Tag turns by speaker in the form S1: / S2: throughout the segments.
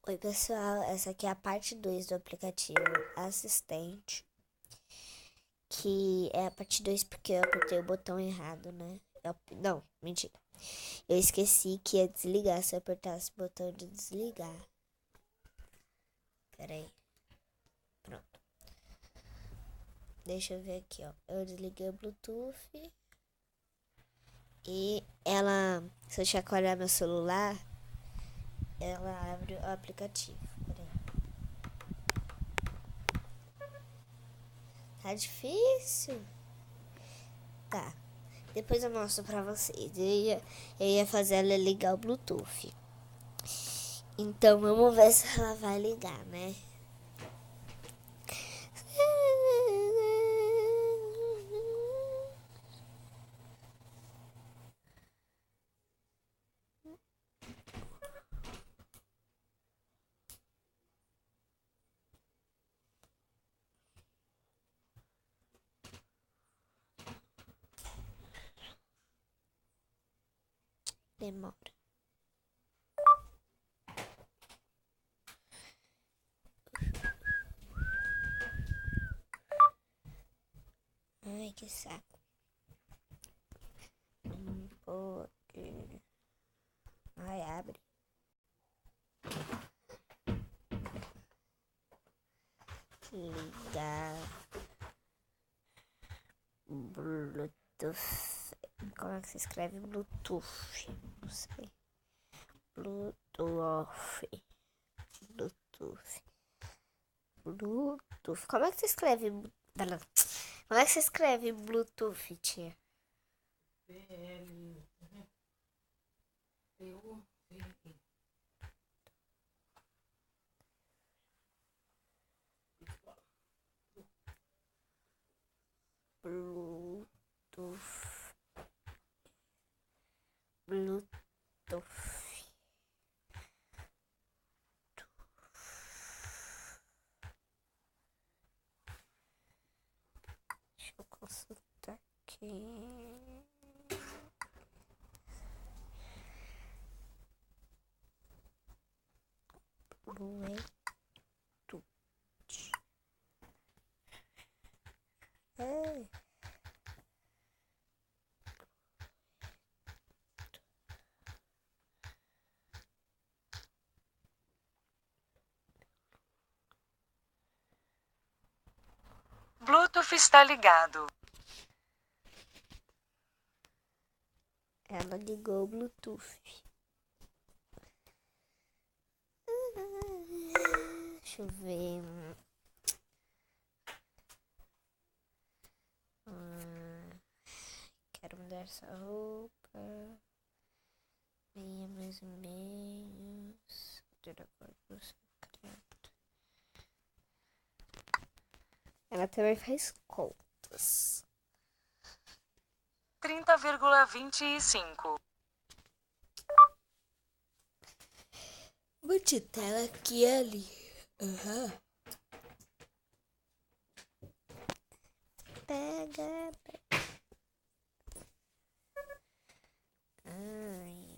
S1: Oi, pessoal, essa aqui é a parte 2 do aplicativo Assistente, que é a parte 2 porque eu apertei o botão errado, né? Não, mentira. Eu esqueci que ia desligar se eu apertasse o botão de desligar. Pera aí. Pronto. Deixa eu ver aqui, ó. Eu desliguei o Bluetooth e se eu chacoalhar meu celular, ela abre o aplicativo. Pera aí. Tá difícil? Tá. Depois eu mostro pra vocês. Eu ia fazer ela ligar o Bluetooth. Então vamos ver se ela vai ligar, né? Demora. Ai, que saco. Pode. Ai, abre. Ligar. Bluetooth. Como é que se escreve Bluetooth? Não sei. Bluetooth. Bluetooth. Bluetooth. Como é que se escreve? Como é que se escreve Bluetooth, tia? Bluetooth. Bluetooth. Deixa eu consultar aqui. Bluetooth. É.
S2: Bluetooth está ligado.
S1: Ela ligou o Bluetooth. Deixa eu ver. Quero mudar essa roupa. Meia mais ou menos. Ela também faz contas.
S2: 30,25.
S1: Vou digitar ela aqui e ali. Pega. Ai.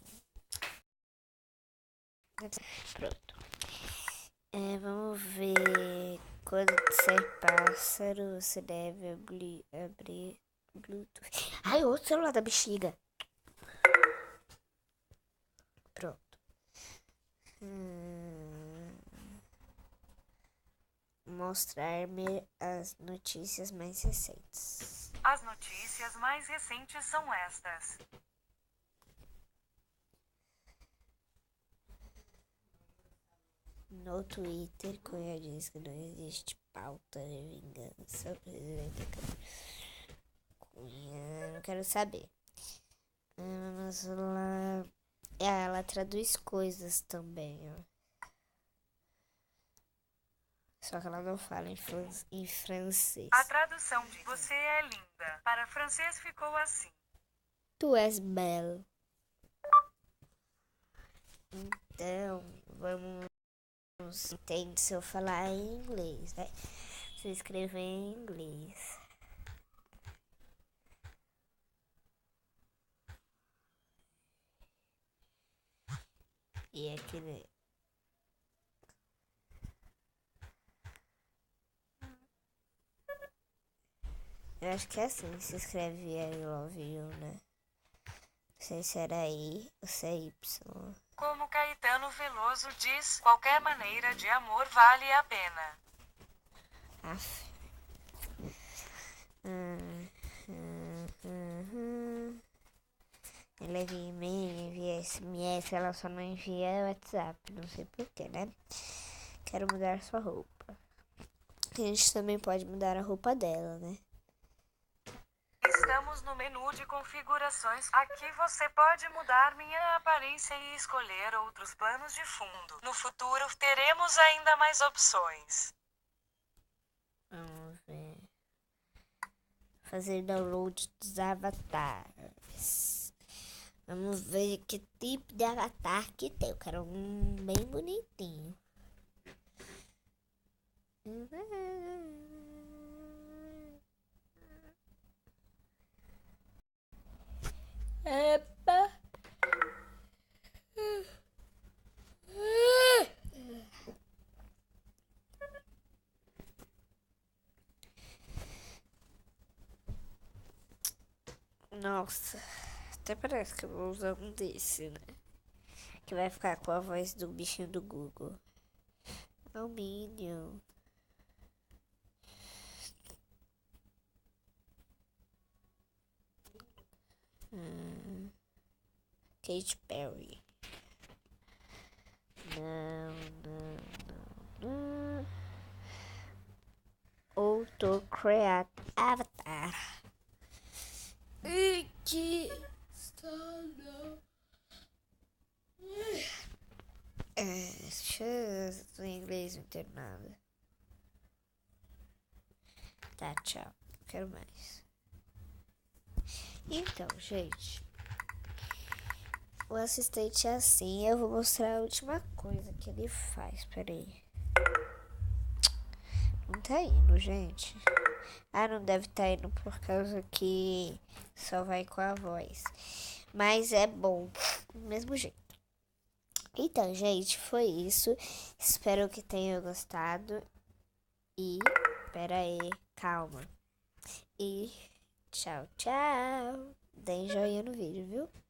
S1: Pronto. Vamos ver. Quando ser pássaro, você deve abrir Bluetooth. Ai, outro celular da bexiga. Pronto. Mostrar-me as notícias mais recentes.
S2: As notícias mais recentes são estas.
S1: No Twitter, Cunha diz que não existe pauta de vingança. O presidente Cunha, não quero saber. Vamos lá. Ela traduz coisas também, ó. Só que ela não fala em francês.
S2: A tradução de "você é linda" para francês ficou assim.
S1: Tu és belle. Então, vamos. Entende se eu falar em inglês, né? Se eu escrever em inglês. E aqui, né? Eu acho que é assim, se escreve I love you, né? Não sei se era I ou se é Y.
S2: Como Caetano Veloso diz, qualquer maneira de amor vale a pena.
S1: Aff. Ela envia e-mail, envia SMS, ela só não envia WhatsApp, não sei porquê, né? Quero mudar sua roupa. A gente também pode mudar a roupa dela, né?
S2: Estamos no menu de configurações. Aqui você pode mudar minha aparência e escolher outros planos de fundo. No futuro teremos ainda mais opções.
S1: Vamos ver. Fazer download dos avatares. Vamos ver que tipo de avatar que tem. Eu quero um bem bonitinho. Epa! Nossa, até parece que eu vou usar um desse, né? Que vai ficar com a voz do bichinho do Google. É o Minion. Katy Perry. Não, não, não. Auto Create Avatar. Que deixa eu em inglês não entendo nada. Tá, tchau. Não quero mais. Então, gente. O assistente é assim. Eu vou mostrar a última coisa que ele faz. Peraí. Não tá indo, gente. Ah, não deve estar indo por causa que só vai com a voz. Mas é bom, do mesmo jeito. Então, gente, foi isso. Espero que tenham gostado. E, pera aí, calma. E, tchau, tchau. Deem joinha no vídeo, viu?